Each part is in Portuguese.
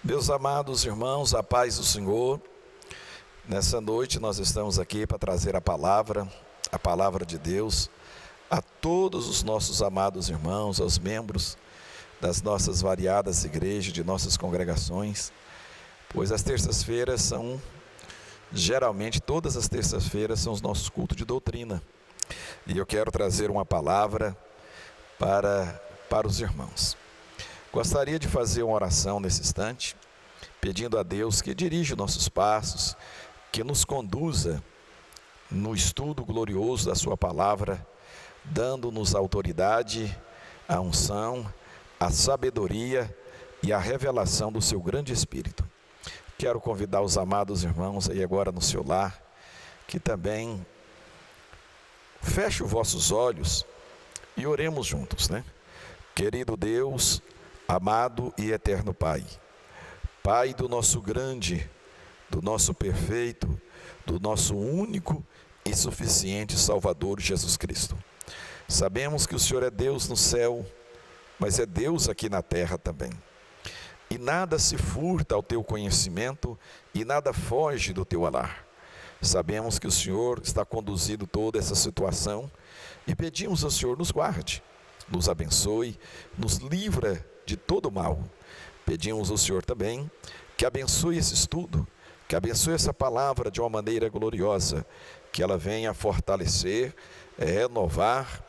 Meus amados irmãos, a paz do Senhor. Nessa noite nós estamos aqui para trazer a palavra de Deus, a todos os nossos amados irmãos, aos membros das nossas variadas igrejas, de nossas congregações, pois as terças-feiras geralmente todas as terças-feiras são os nossos cultos de doutrina. E eu quero trazer uma palavra para os irmãos. Gostaria de fazer uma oração nesse instante, pedindo a Deus que dirija nossos passos, que nos conduza no estudo glorioso da sua palavra, dando-nos a autoridade, a unção, a sabedoria e a revelação do seu grande Espírito. Quero convidar os amados irmãos aí agora no seu lar, que também feche os vossos olhos e oremos juntos, né? Querido Deus, amado e eterno Pai, Pai do nosso grande, do nosso perfeito, do nosso único e suficiente Salvador Jesus Cristo. Sabemos que o Senhor é Deus no céu, mas é Deus aqui na terra também. E nada se furta ao teu conhecimento e nada foge do teu olhar. Sabemos que o Senhor está conduzindo toda essa situação e pedimos ao Senhor nos guarde, nos abençoe, nos livra de todo mal. Pedimos ao Senhor também que abençoe esse estudo, que abençoe essa palavra de uma maneira gloriosa, que ela venha fortalecer, renovar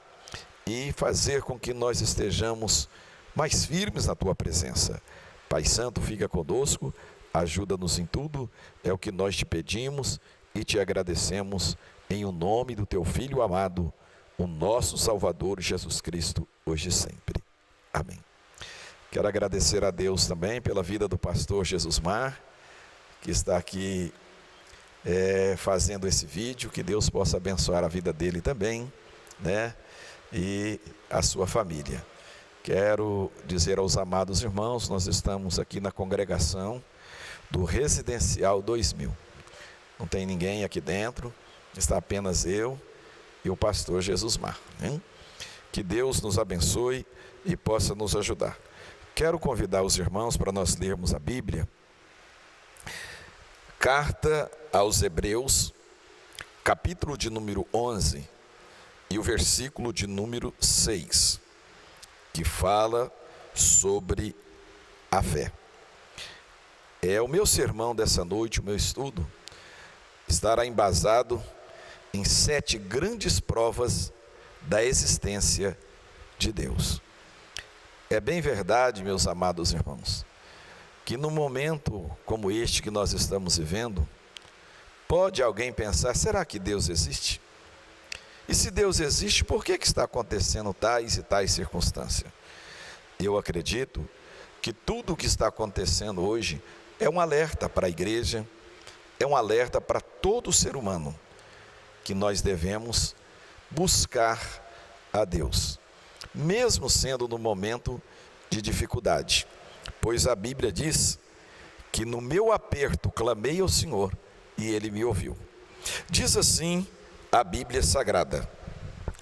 e fazer com que nós estejamos mais firmes na tua presença. Pai Santo, fica conosco, ajuda-nos em tudo, é o que nós te pedimos e te agradecemos em o nome do teu Filho amado, o nosso Salvador Jesus Cristo, hoje e sempre. Amém. Quero agradecer a Deus também pela vida do pastor Jesusmar, que está aqui fazendo esse vídeo, que Deus possa abençoar a vida dele também, né? E a sua família. Quero dizer aos amados irmãos, nós estamos aqui na congregação do Residencial 2000. Não tem ninguém aqui dentro, está apenas eu e o pastor Jesusmar, né? Que Deus nos abençoe e possa nos ajudar. Quero convidar os irmãos para nós lermos a Bíblia. Carta aos Hebreus, capítulo de número 11 e o versículo de número 6, que fala sobre a fé. O meu sermão dessa noite, o meu estudo, estará embasado em 7 grandes provas da existência de Deus. É bem verdade, meus amados irmãos, que num momento como este que nós estamos vivendo, pode alguém pensar, será que Deus existe? E se Deus existe, por que está acontecendo tais e tais circunstâncias? Eu acredito que tudo o que está acontecendo hoje é um alerta para a igreja, é um alerta para todo ser humano, que nós devemos buscar a Deus, mesmo sendo no momento de dificuldade, pois a Bíblia diz que no meu aperto clamei ao Senhor e Ele me ouviu. Diz assim a Bíblia Sagrada: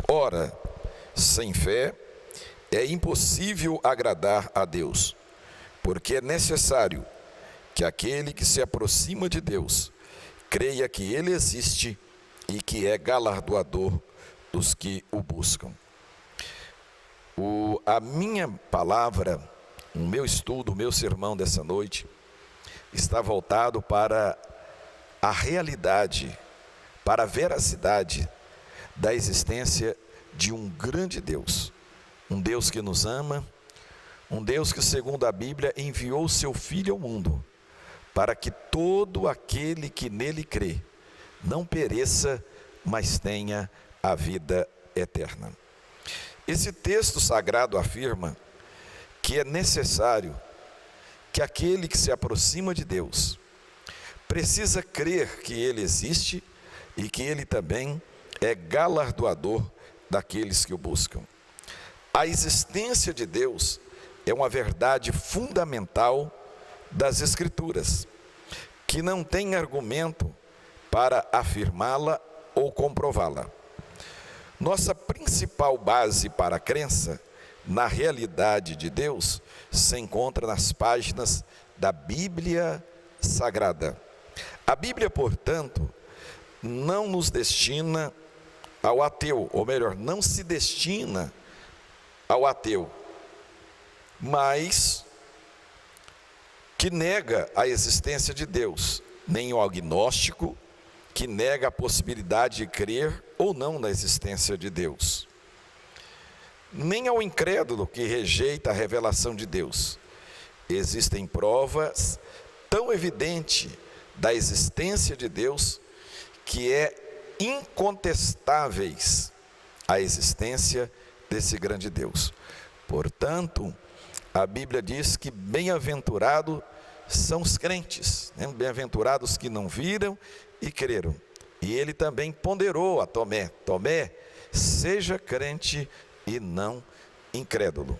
ora, sem fé é impossível agradar a Deus, porque é necessário que aquele que se aproxima de Deus creia que Ele existe e que é galardoador dos que o buscam. A minha palavra, o meu estudo, o meu sermão dessa noite, está voltado para a realidade, para a veracidade da existência de um grande Deus. Um Deus que nos ama, um Deus que, segundo a Bíblia, enviou o seu Filho ao mundo, para que todo aquele que nele crê não pereça, mas tenha a vida eterna. Esse texto sagrado afirma que é necessário que aquele que se aproxima de Deus precisa crer que Ele existe e que Ele também é galardoador daqueles que o buscam. A existência de Deus é uma verdade fundamental das Escrituras, que não tem argumento para afirmá-la ou comprová-la. Nossa principal base para a crença na realidade de Deus se encontra nas páginas da Bíblia Sagrada. A Bíblia, portanto, não nos destina ao ateu, ou melhor, não se destina ao ateu, mas que nega a existência de Deus, nem o agnóstico, que nega a possibilidade de crer ou não na existência de Deus, nem ao incrédulo que rejeita a revelação de Deus. Existem provas tão evidentes da existência de Deus que é incontestáveis a existência desse grande Deus. Portanto, a Bíblia diz que bem-aventurados são os crentes, né? Bem-aventurados que não viram e creram. E ele também ponderou a Tomé: Tomé, seja crente e não incrédulo.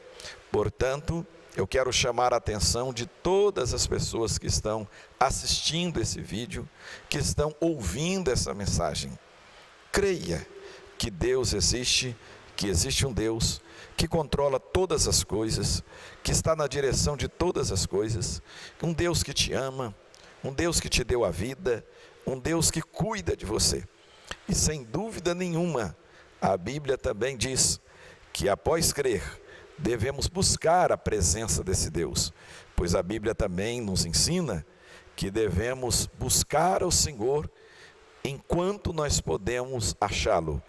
Portanto, eu quero chamar a atenção de todas as pessoas que estão assistindo esse vídeo, que estão ouvindo essa mensagem. Creia que Deus existe, que existe um Deus que controla todas as coisas, que está na direção de todas as coisas, um Deus que te ama, um Deus que te deu a vida, um Deus que cuida de você. E sem dúvida nenhuma, a Bíblia também diz que após crer, devemos buscar a presença desse Deus, pois a Bíblia também nos ensina que devemos buscar o Senhor enquanto nós podemos achá-lo,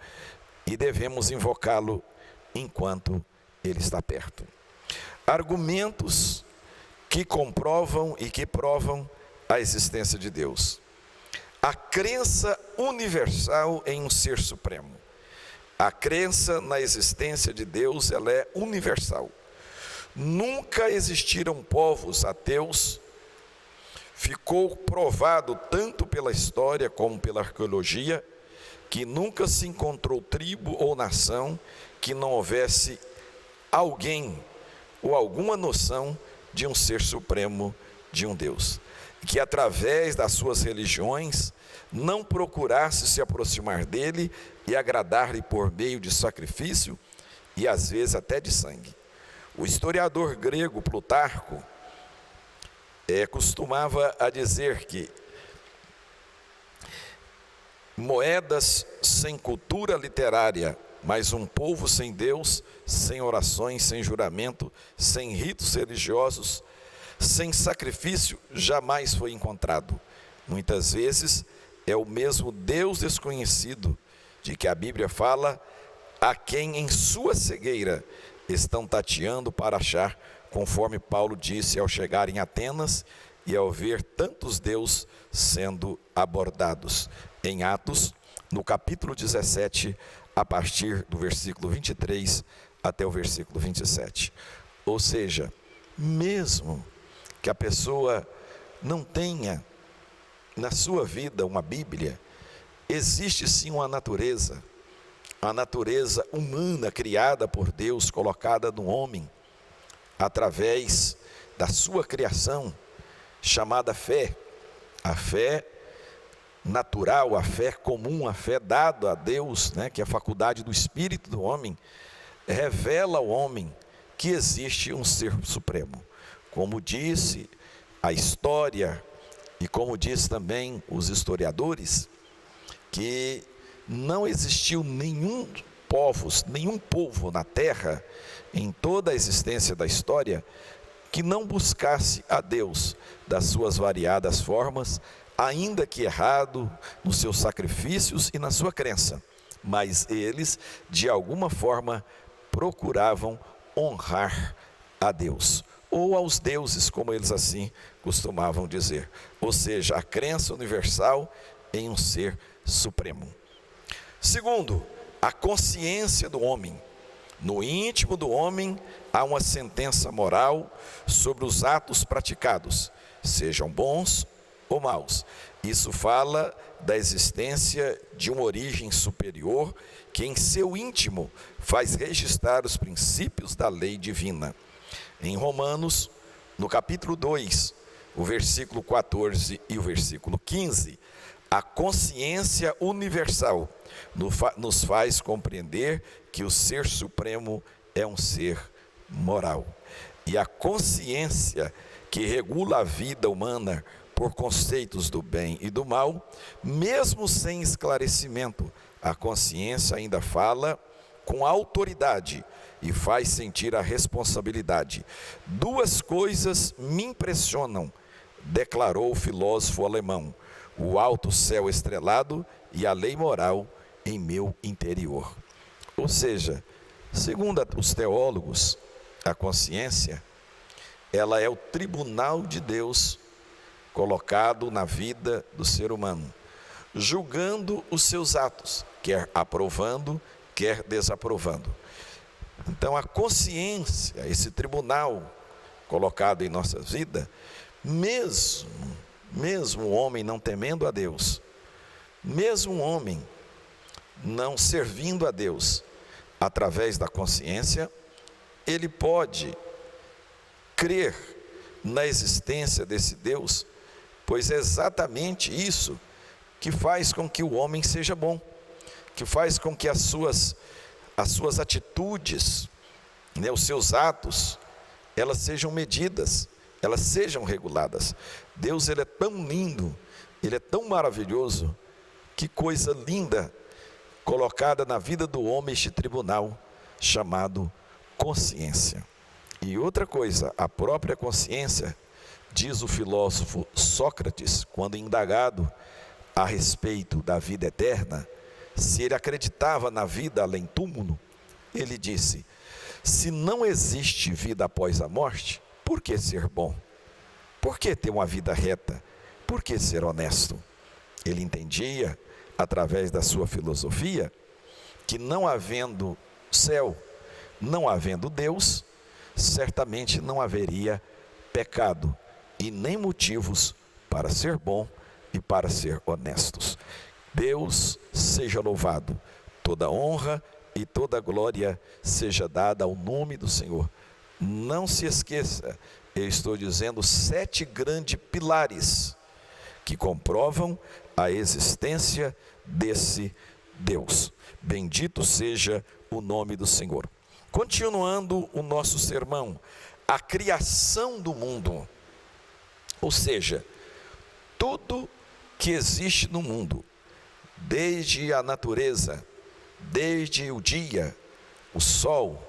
e devemos invocá-lo enquanto Ele está perto. Argumentos que comprovam e que provam a existência de Deus. A crença universal em um ser supremo. A crença na existência de Deus, ela é universal. Nunca existiram povos ateus. Ficou provado tanto pela história como pela arqueologia que nunca se encontrou tribo ou nação que não houvesse alguém ou alguma noção de um ser supremo, de um Deus, que através das suas religiões não procurasse se aproximar dele e agradar-lhe por meio de sacrifício e às vezes até de sangue. O historiador grego Plutarco costumava a dizer que moedas sem cultura literária, mas um povo sem Deus, sem orações, sem juramento, sem ritos religiosos, sem sacrifício, jamais foi encontrado. Muitas vezes é o mesmo Deus desconhecido de que a Bíblia fala, a quem em sua cegueira estão tateando para achar, conforme Paulo disse ao chegar em Atenas e ao ver tantos deuses sendo abordados. Em Atos, no capítulo 17, a partir do versículo 23 até o versículo 27. Ou seja, mesmo que a pessoa não tenha na sua vida uma Bíblia, existe sim uma natureza, a natureza humana criada por Deus, colocada no homem, através da sua criação, chamada fé. A fé natural, a fé comum, a fé dada a Deus, né, que é a faculdade do espírito do homem, revela ao homem que existe um ser supremo. Como disse a história e como diz também os historiadores, que não existiu nenhum povo na terra, em toda a existência da história, que não buscasse a Deus das suas variadas formas, ainda que errado nos seus sacrifícios e na sua crença, mas eles, de alguma forma, procuravam honrar a Deus, ou aos deuses, como eles assim costumavam dizer, ou seja, a crença universal em um ser supremo. Segundo, a consciência do homem. No íntimo do homem há uma sentença moral sobre os atos praticados, sejam bons ou maus. Isso fala da existência de uma origem superior que em seu íntimo faz registrar os princípios da lei divina. Em Romanos, no capítulo 2, o versículo 14 e o versículo 15, a consciência universal nos faz compreender que o ser supremo é um ser moral. e a consciência que regula a vida humana por conceitos do bem e do mal, mesmo sem esclarecimento, a consciência ainda fala com autoridade e faz sentir a responsabilidade. Duas coisas me impressionam, declarou o filósofo alemão: o alto céu estrelado e a lei moral em meu interior. Ou seja, segundo os teólogos, a consciência, ela é o tribunal de Deus colocado na vida do ser humano, julgando os seus atos, quer aprovando, quer desaprovando. Então a consciência, esse tribunal colocado em nossa vida, mesmo o homem não temendo a Deus, mesmo o homem não servindo a Deus, através da consciência, ele pode crer na existência desse Deus, pois é exatamente isso que faz com que o homem seja bom, que faz com que as suas atitudes, os seus atos, elas sejam medidas, elas sejam reguladas. Deus, ele é tão lindo, ele é tão maravilhoso, que coisa linda colocada na vida do homem este tribunal chamado consciência. E outra coisa, a própria consciência, diz o filósofo Sócrates, quando indagado a respeito da vida eterna, se ele acreditava na vida além túmulo, ele disse: se não existe vida após a morte, por que ser bom? Por que ter uma vida reta? Por que ser honesto? Ele entendia, através da sua filosofia, que não havendo céu, não havendo Deus, certamente não haveria pecado e nem motivos para ser bom e para ser honestos. Deus seja louvado, toda honra e toda glória seja dada ao nome do Senhor. Não se esqueça, eu estou dizendo 7 grandes pilares que comprovam a existência desse Deus. Bendito seja o nome do Senhor. Continuando o nosso sermão, a criação do mundo, ou seja, tudo que existe no mundo, desde a natureza, desde o dia, o sol,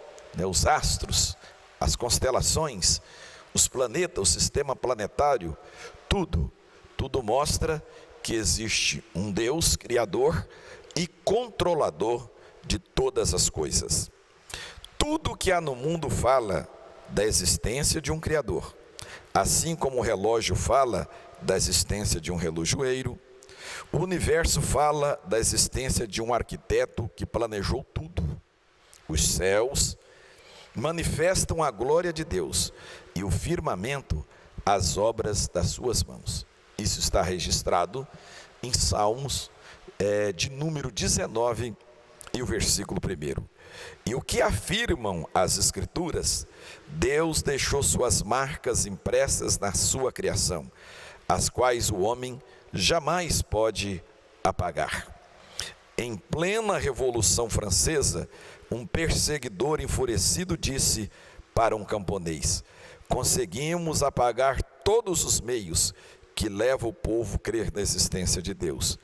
os astros, as constelações, os planetas, o sistema planetário, tudo mostra que existe um Deus criador e controlador de todas as coisas. Tudo que há no mundo fala da existência de um Criador, assim como o relógio fala da existência de um relojoeiro. O universo fala da existência de um arquiteto que planejou tudo. Os céus manifestam a glória de Deus e o firmamento as obras das suas mãos. Isso está registrado em Salmos de número 19 e o versículo 1. E o que afirmam as Escrituras? Deus deixou suas marcas impressas na sua criação, as quais o homem jamais pode apagar. Em plena Revolução Francesa, um perseguidor enfurecido disse para um camponês: conseguimos apagar todos os meios que levam o povo a crer na existência de Deus.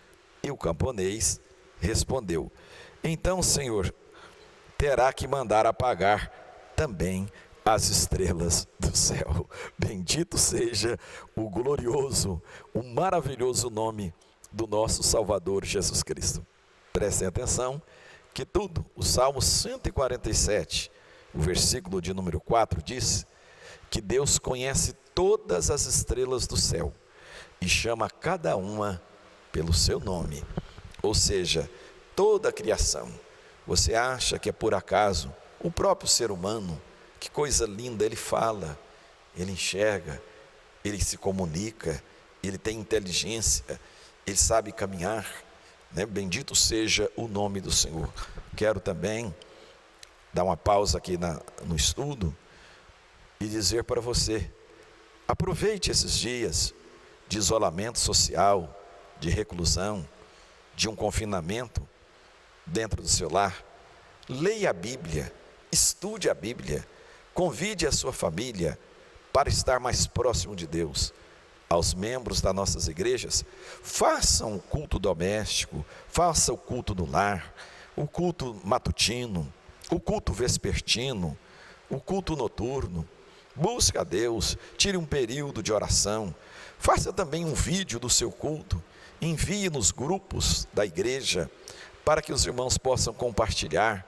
E o camponês respondeu: então, Senhor, terá que mandar apagar também as estrelas do céu. Bendito seja o glorioso, o maravilhoso nome do nosso Salvador Jesus Cristo. Prestem atenção que tudo, o Salmo 147, o versículo de número 4 diz que Deus conhece todas as estrelas do céu e chama cada uma pelo seu nome. Ou seja, toda a criação. Você acha que é por acaso? O próprio ser humano, que coisa linda, ele fala, ele enxerga, ele se comunica, ele tem inteligência, ele sabe caminhar, Bendito seja o nome do Senhor. Quero também dar uma pausa aqui no estudo e dizer para você: aproveite esses dias de isolamento social, de reclusão, de um confinamento dentro do seu lar. Leia a Bíblia, estude a Bíblia, Convide a sua família para estar mais próximo de Deus. Aos membros das nossas igrejas, façam o culto doméstico, façam o culto no lar, o culto matutino, o culto vespertino, o culto noturno. Busque a Deus, tire um período de oração, faça também um vídeo do seu culto, envie nos grupos da igreja, para que os irmãos possam compartilhar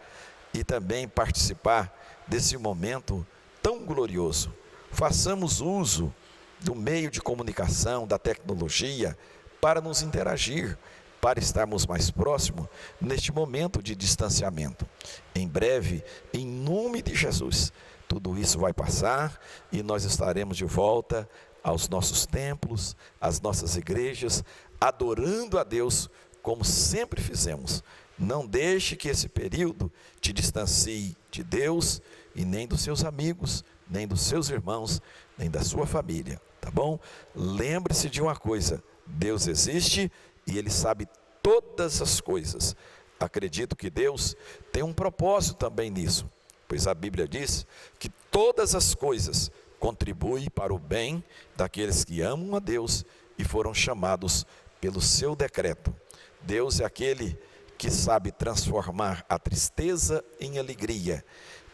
e também participar desse momento tão glorioso. Façamos uso do meio de comunicação, da tecnologia, para nos interagir, para estarmos mais próximos neste momento de distanciamento. Em breve, em nome de Jesus, tudo isso vai passar e nós estaremos de volta aos nossos templos, às nossas igrejas, adorando a Deus como sempre fizemos. Não deixe que esse período te distancie de Deus e nem dos seus amigos, nem dos seus irmãos, nem da sua família, tá bom? Lembre-se de uma coisa: Deus existe e Ele sabe todas as coisas. Acredito que Deus tem um propósito também nisso, pois a Bíblia diz que todas as coisas contribuem para o bem daqueles que amam a Deus e foram chamados pelo seu decreto. Deus é aquele que sabe transformar a tristeza em alegria,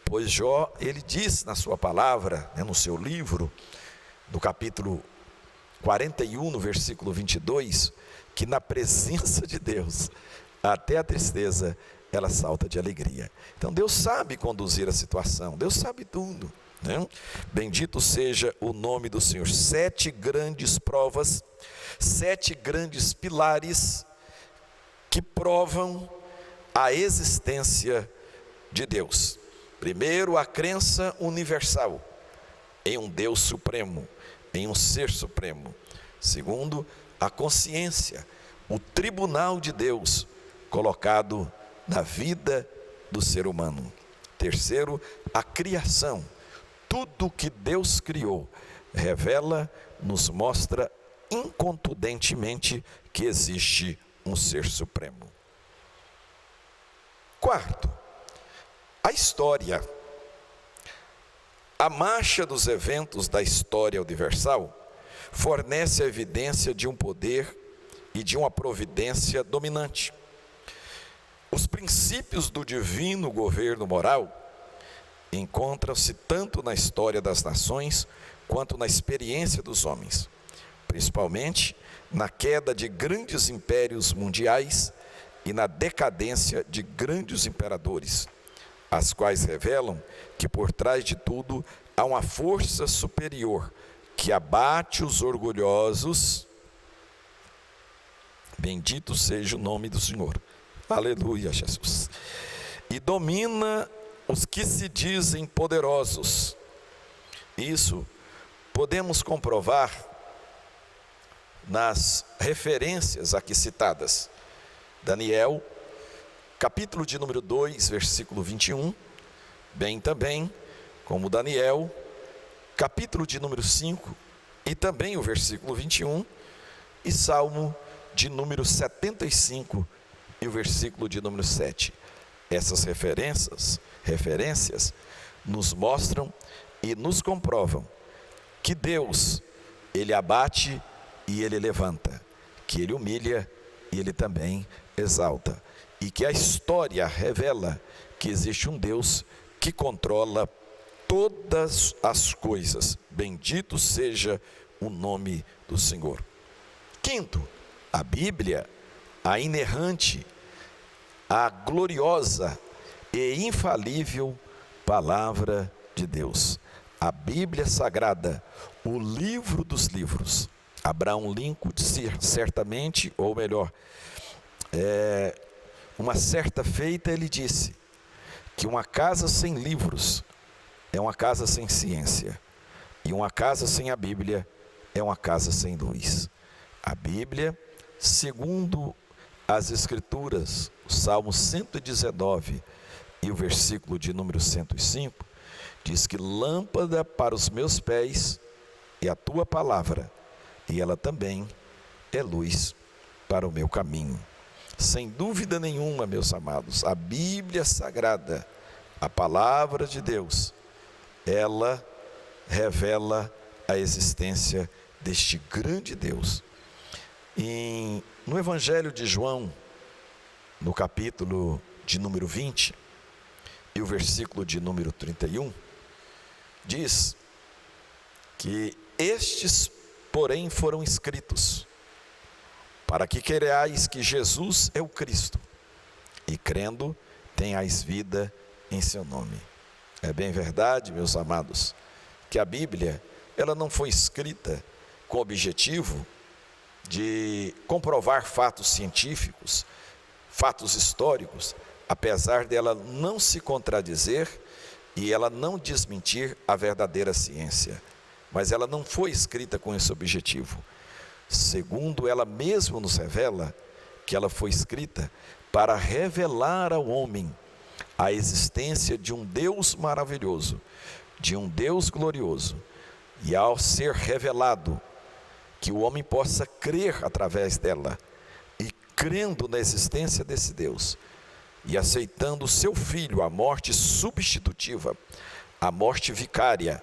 pois Jó, ele diz na sua palavra, no seu livro, no capítulo 41, no versículo 22, que na presença de Deus, até a tristeza, ela salta de alegria. Então Deus sabe conduzir a situação, Deus sabe tudo, né? Bendito seja o nome do Senhor. 7 grandes provas, 7 grandes pilares que provam a existência de Deus. Primeiro, a crença universal em um Deus supremo, em um ser supremo. Segundo, a consciência, o tribunal de Deus colocado na vida do ser humano. Terceiro, a criação. Tudo que Deus criou revela, nos mostra incontundentemente que existe um ser supremo. Quarto, a história. A marcha dos eventos da história universal fornece a evidência de um poder e de uma providência dominante. Os princípios do divino governo moral encontram-se tanto na história das nações quanto na experiência dos homens, principalmente na queda de grandes impérios mundiais e na decadência de grandes imperadores, as quais revelam que por trás de tudo há uma força superior que abate os orgulhosos. Bendito seja o nome do Senhor. Aleluia, Jesus. E domina os que se dizem poderosos. Isso podemos comprovar nas referências aqui citadas. Daniel, capítulo de número 2, versículo 21, bem também como Daniel, capítulo de número 5, e também o versículo 21, e Salmo de número 75, e o versículo de número 7. Essas referências nos mostram e nos comprovam que Deus, Ele abate e Ele levanta, que Ele humilha e Ele também exalta, e que a história revela que existe um Deus que controla todas as coisas. Bendito seja o nome do Senhor. Quinto, a Bíblia, a inerrante, a gloriosa e infalível palavra de Deus. A Bíblia Sagrada, o livro dos livros. Abraham Lincoln disse certamente, ou melhor, uma certa feita ele disse que uma casa sem livros é uma casa sem ciência, e uma casa sem a Bíblia é uma casa sem luz. A Bíblia, segundo as Escrituras, o Salmo 119 e o versículo de número 105, diz que lâmpada para os meus pés é a tua palavra, e ela também é luz para o meu caminho. Sem dúvida nenhuma, meus amados, a Bíblia Sagrada, a palavra de Deus, ela revela a existência deste grande Deus. No Evangelho de João, no capítulo de número 20, e o versículo de número 31, diz que estes, porém, foram escritos para que creiais que Jesus é o Cristo, e crendo, tenhais vida em seu nome. É bem verdade, meus amados, que a Bíblia, ela não foi escrita com o objetivo de comprovar fatos científicos, fatos históricos, apesar dela não se contradizer e ela não desmentir a verdadeira ciência. Mas ela não foi escrita com esse objetivo. Segundo ela mesma nos revela, que ela foi escrita para revelar ao homem a existência de um Deus maravilhoso, de um Deus glorioso, e ao ser revelado, que o homem possa crer através dela, e crendo na existência desse Deus, e aceitando o seu Filho, a morte substitutiva, a morte vicária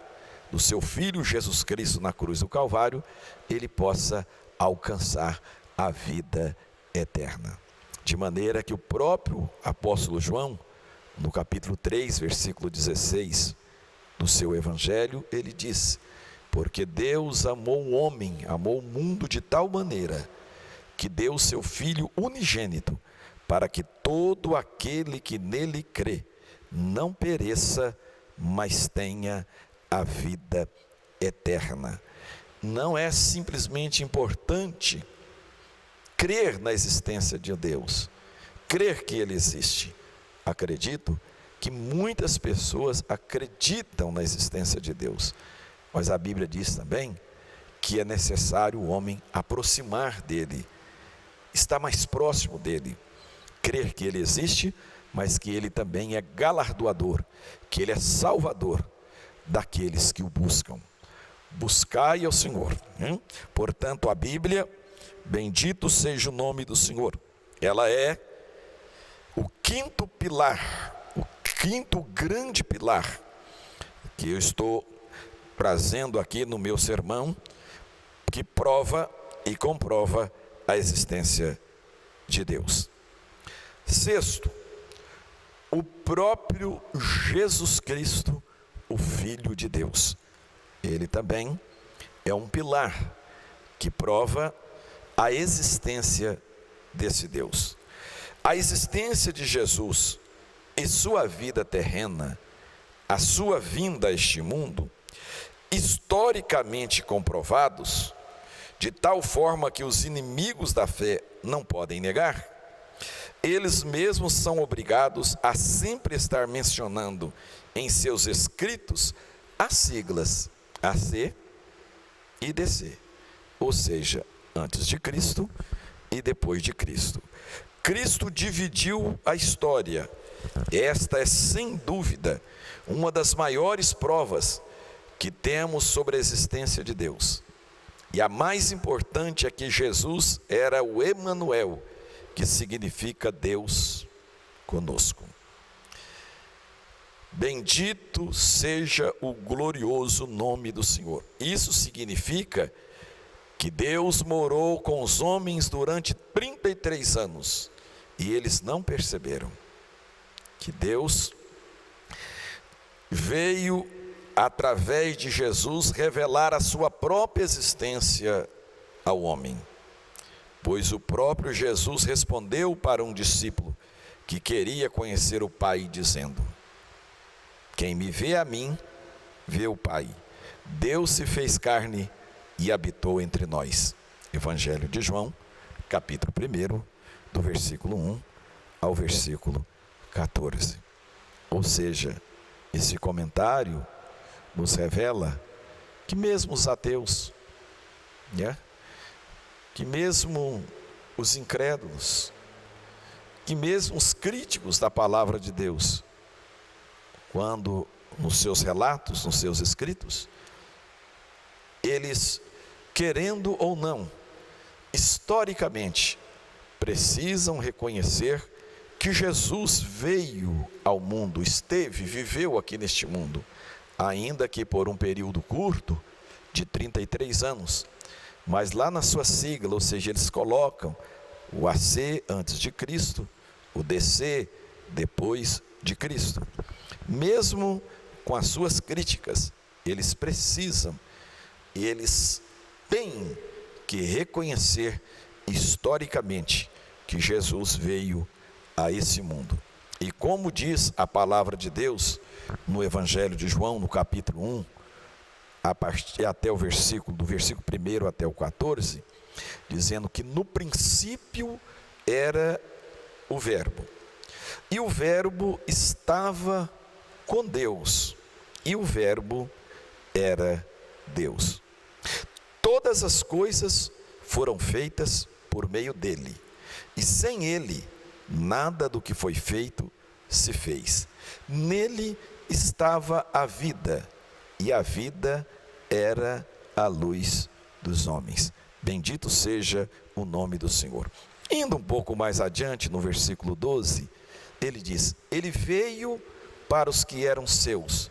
do seu Filho Jesus Cristo na cruz do Calvário, ele possa alcançar a vida eterna. De maneira que o próprio apóstolo João, no capítulo 3, versículo 16 do seu Evangelho, ele diz: porque Deus amou o homem, amou o mundo de tal maneira, que deu o seu Filho unigênito, para que todo aquele que nele crê, não pereça, mas tenha a vida eterna. Não é simplesmente importante crer na existência de Deus, crer que Ele existe. Acredito que muitas pessoas acreditam na existência de Deus, mas a Bíblia diz também que é necessário o homem aproximar dele, estar mais próximo dele, crer que Ele existe, mas que Ele também é galardoador, que Ele é salvador daqueles que o buscam. Buscai ao Senhor. Portanto, a Bíblia, bendito seja o nome do Senhor, ela é o quinto pilar, o quinto grande pilar que eu estou trazendo aqui no meu sermão, que prova e comprova a existência de Deus. Sexto, o próprio Jesus Cristo, o Filho de Deus. Ele também é um pilar que prova a existência desse Deus. A existência de Jesus e sua vida terrena, a sua vinda a este mundo, historicamente comprovados, de tal forma que os inimigos da fé não podem negar, eles mesmos são obrigados a sempre estar mencionando em seus escritos as siglas AC e DC, ou seja, antes de Cristo e depois de Cristo. Cristo dividiu a história. Esta é, sem dúvida, uma das maiores provas que temos sobre a existência de Deus. E a mais importante é que Jesus era o Emanuel, que significa Deus conosco. Bendito seja o glorioso nome do Senhor. Isso significa que Deus morou com os homens durante 33 anos e eles não perceberam que Deus veio através de Jesus revelar a sua própria existência ao homem. Pois o próprio Jesus respondeu para um discípulo que queria conhecer o Pai, dizendo: quem me vê a mim, vê o Pai. Deus se fez carne e habitou entre nós. Evangelho de João, capítulo 1, do versículo 1 ao versículo 14. Ou seja, esse comentário nos revela que mesmo os ateus, que mesmo os incrédulos, que mesmo os críticos da palavra de Deus, quando nos seus relatos, nos seus escritos, eles, querendo ou não, historicamente, precisam reconhecer que Jesus veio ao mundo, esteve, viveu aqui neste mundo, ainda que por um período curto, de 33 anos. Mas lá na sua sigla, ou seja, eles colocam o AC antes de Cristo, o DC depois de Cristo. Mesmo com as suas críticas, eles precisam, eles têm que reconhecer historicamente que Jesus veio a esse mundo. E como diz a palavra de Deus no Evangelho de João, no capítulo 1, até o versículo, do versículo 1 até o 14, dizendo que no princípio era o Verbo, e o Verbo estava com Deus, e o Verbo era Deus. Todas as coisas foram feitas por meio dele, e sem ele, nada do que foi feito se fez. Nele estava a vida, e a vida era a luz dos homens. Bendito seja o nome do Senhor. Indo um pouco mais adiante, no versículo 12, ele diz: ele veio para os que eram seus,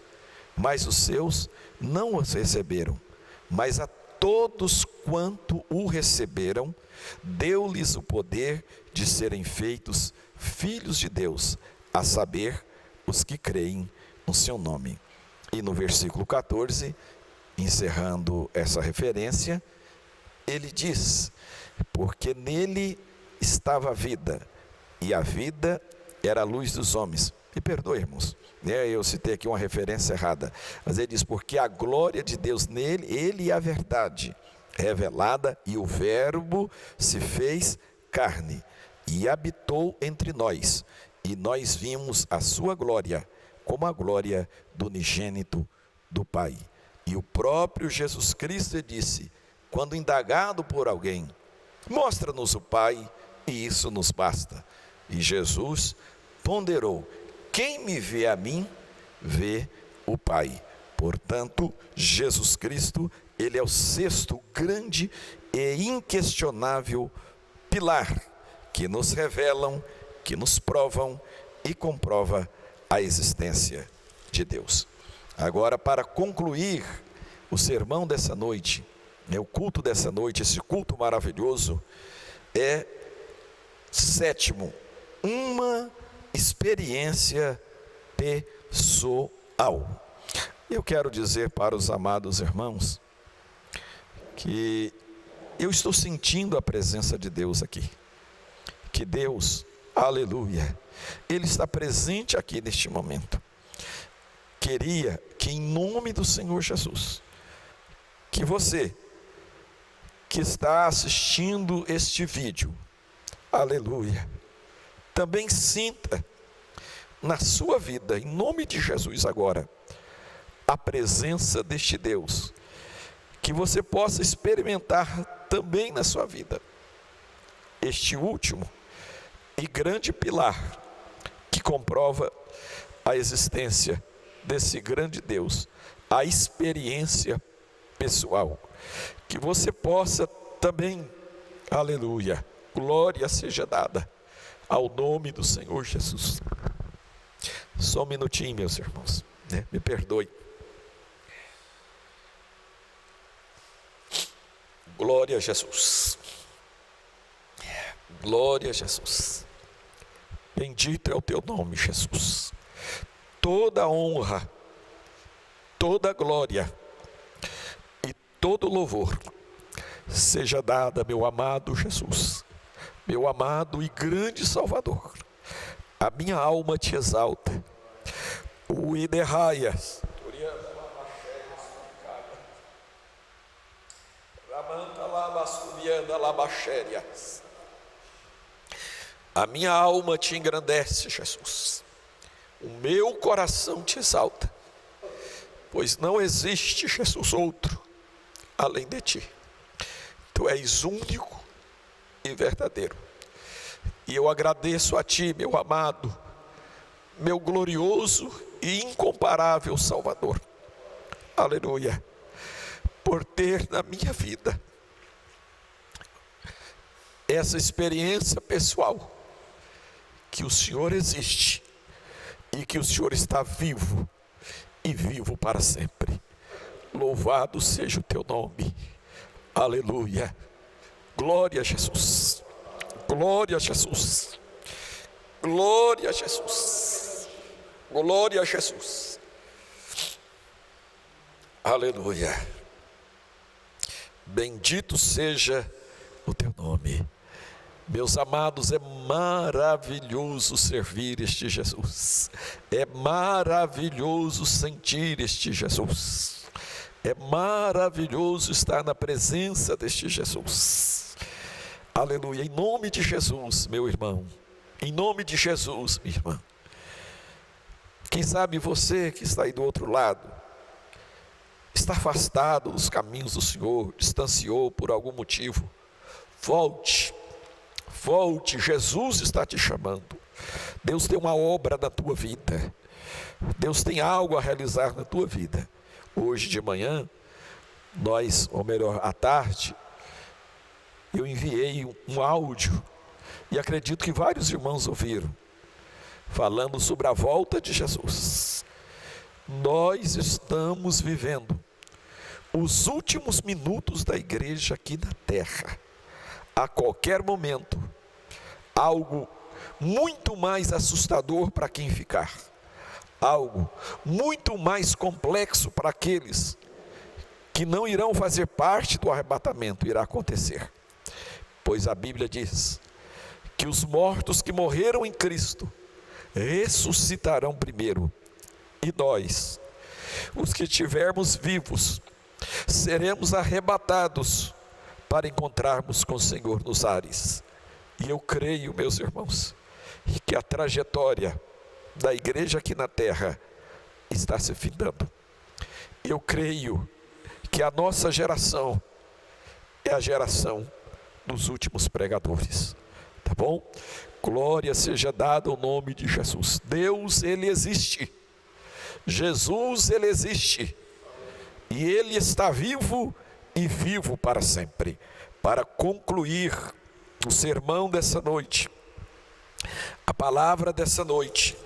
mas os seus não os receberam. Mas a todos quanto o receberam, deu-lhes o poder de serem feitos filhos de Deus, a saber, os que creem no seu nome. E no versículo 14, encerrando essa referência, ele diz: porque nele estava a vida, e a vida era a luz dos homens. Me perdoe, irmãos, eu citei aqui uma referência errada, mas ele diz: porque a glória de Deus nele, ele é a verdade revelada, e o Verbo se fez carne e habitou entre nós, e nós vimos a sua glória, como a glória do unigênito do Pai. E o próprio Jesus Cristo disse, quando indagado por alguém: mostra-nos o Pai, e isso nos basta. E Jesus ponderou: quem me vê a mim, vê o Pai. Portanto, Jesus Cristo, ele é o sexto grande e inquestionável pilar que nos revelam, que nos provam e comprova a existência de Deus. Agora, para concluir o sermão dessa noite, o culto dessa noite, esse culto maravilhoso, é sétimo, uma experiência pessoal. Eu quero dizer para os amados irmãos que eu estou sentindo a presença de Deus aqui, que Deus, aleluia, Ele está presente aqui neste momento. Queria que, em nome do Senhor Jesus, que você que está assistindo este vídeo, aleluia, também sinta na sua vida, em nome de Jesus agora, a presença deste Deus, que você possa experimentar também na sua vida este último e grande pilar que comprova a existência desse grande Deus, a experiência pessoal, que você possa também, aleluia, glória seja dada ao nome do Senhor Jesus. Só um minutinho, meus irmãos, me perdoe. Glória a Jesus, glória a Jesus, bendito é o teu nome, Jesus. Toda honra, toda glória e todo louvor seja dada, meu amado Jesus, meu amado e grande Salvador. A minha alma te exalta, o Iderraias, a minha alma te engrandece, Jesus. O meu coração te exalta, pois não existe, Jesus, outro além de ti. Tu és único e verdadeiro. E eu agradeço a ti, meu amado, meu glorioso e incomparável Salvador. Aleluia. Por ter na minha vida essa experiência pessoal, que o Senhor existe e que o Senhor está vivo e vivo para sempre. Louvado seja o teu nome. Aleluia. Glória a Jesus. Glória a Jesus. Glória a Jesus. Glória a Jesus. Aleluia. Bendito seja o teu nome. Meus amados, é maravilhoso servir este Jesus. É maravilhoso sentir este Jesus. É maravilhoso estar na presença deste Jesus. Aleluia. Em nome de Jesus, meu irmão. Em nome de Jesus, minha irmã. Quem sabe você que está aí do outro lado, está afastado dos caminhos do Senhor, distanciou por algum motivo. Volte. Volte, Jesus está te chamando. Deus tem uma obra na tua vida. Deus tem algo a realizar na tua vida. Hoje de manhã, ou melhor, à tarde, eu enviei um áudio, e acredito que vários irmãos ouviram, falando sobre a volta de Jesus. Nós estamos vivendo os últimos minutos da igreja aqui na terra. A qualquer momento, algo muito mais assustador para quem ficar, algo muito mais complexo para aqueles que não irão fazer parte do arrebatamento irá acontecer. Pois a Bíblia diz que os mortos que morreram em Cristo ressuscitarão primeiro, e nós, os que estivermos vivos, seremos arrebatados para encontrarmos com o Senhor nos ares. E eu creio, meus irmãos, que a trajetória da igreja aqui na terra está se findando. Eu creio que a nossa geração é a geração dos últimos pregadores. Tá bom? Glória seja dada ao nome de Jesus. Deus, Ele existe. Jesus, Ele existe. E Ele está vivo e vivo para sempre. Para concluir o sermão dessa noite, a palavra dessa noite,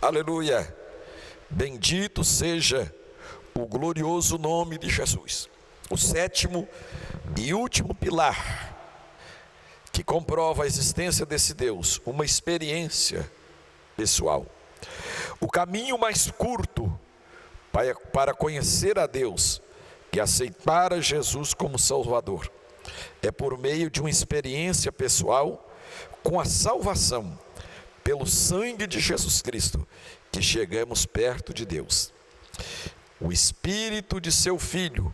aleluia, bendito seja o glorioso nome de Jesus. O sétimo e último pilar que comprova a existência desse Deus, uma experiência pessoal. O caminho mais curto para conhecer a Deus e aceitar a Jesus como Salvador é por meio de uma experiência pessoal com a salvação pelo sangue de Jesus Cristo que chegamos perto de Deus. O Espírito de seu Filho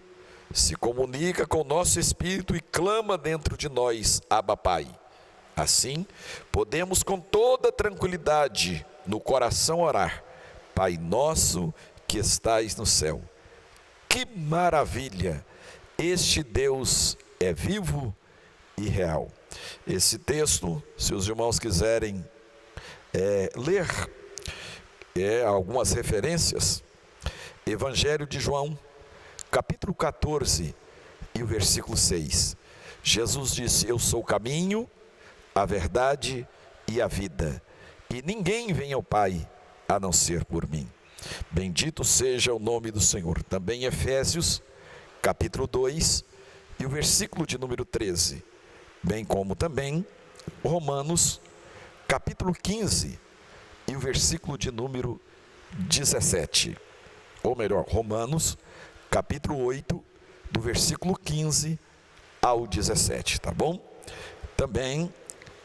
se comunica com o nosso espírito e clama dentro de nós, Abba Pai. Assim, podemos com toda tranquilidade no coração orar: Pai nosso que estais no céu. Que maravilha! Este Deus é vivo e real. Esse texto, se os irmãos quiserem ler algumas referências, Evangelho de João, capítulo 14 e o versículo 6. Jesus disse: eu sou o caminho, a verdade e a vida, e ninguém vem ao Pai a não ser por mim. Bendito seja o nome do Senhor. Também Efésios, capítulo 2 e o versículo de número 13, bem como também Romanos, capítulo 15 e o versículo de número 17, ou melhor, Romanos, capítulo 8, do versículo 15 ao 17, tá bom? Também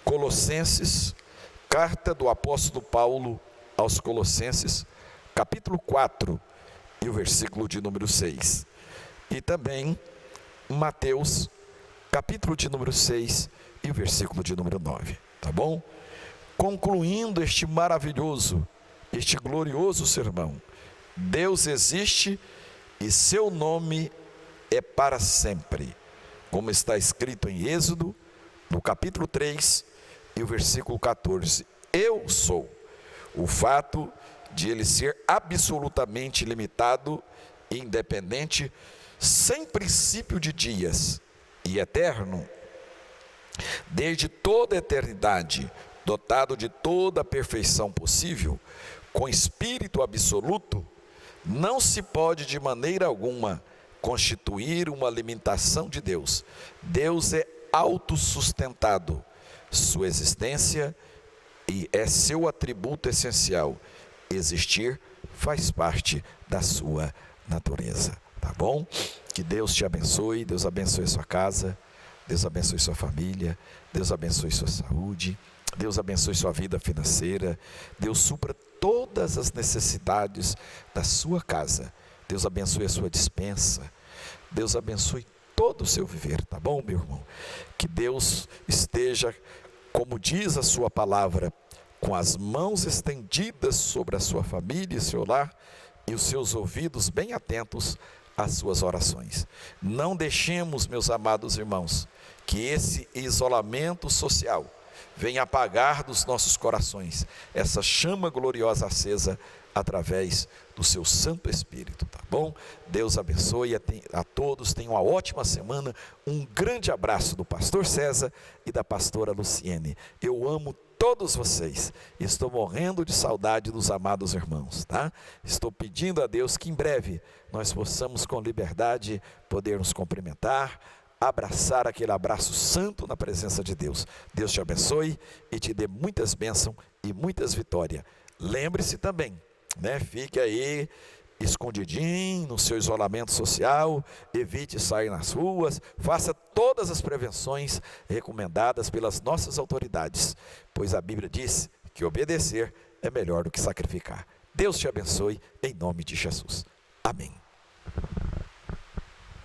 Colossenses, carta do apóstolo Paulo aos Colossenses, capítulo 4 e o versículo de número 6. E também Mateus, capítulo de número 6 e o versículo de número 9, tá bom? Concluindo este maravilhoso, este glorioso sermão, Deus existe e seu nome é para sempre, como está escrito em Êxodo, no capítulo 3 e o versículo 14. Eu sou. O fato de ele ser absolutamente limitado e independente, sem princípio de dias e eterno, desde toda a eternidade, dotado de toda a perfeição possível, com espírito absoluto, Não se pode de maneira alguma constituir uma limitação de Deus. Deus é autossustentado. Sua existência e é seu atributo essencial. Existir faz parte da sua natureza, tá bom? Que Deus te abençoe, Deus abençoe sua casa, Deus abençoe sua família, Deus abençoe sua saúde, Deus abençoe sua vida financeira, Deus supra todas as necessidades da sua casa, Deus abençoe a sua despensa, Deus abençoe todo o seu viver, tá bom, meu irmão? Que Deus esteja, como diz a sua palavra, com as mãos estendidas sobre a sua família e seu lar, e os seus ouvidos bem atentos às suas orações. Não deixemos, meus amados irmãos, que esse isolamento social venha apagar dos nossos corações essa chama gloriosa acesa através do seu Santo Espírito, tá bom? Deus abençoe a todos, tenham uma ótima semana, um grande abraço do pastor César e da pastora Luciene. Eu amo todos vocês, estou morrendo de saudade dos amados irmãos, tá? Estou pedindo a Deus que em breve nós possamos com liberdade poder nos cumprimentar, abraçar aquele abraço santo na presença de Deus. Deus te abençoe e te dê muitas bênçãos e muitas vitórias. Lembre-se também, né? Fique aí escondidinho no seu isolamento social, evite sair nas ruas, faça todas as prevenções recomendadas pelas nossas autoridades, pois a Bíblia diz que obedecer é melhor do que sacrificar. Deus te abençoe em nome de Jesus. Amém.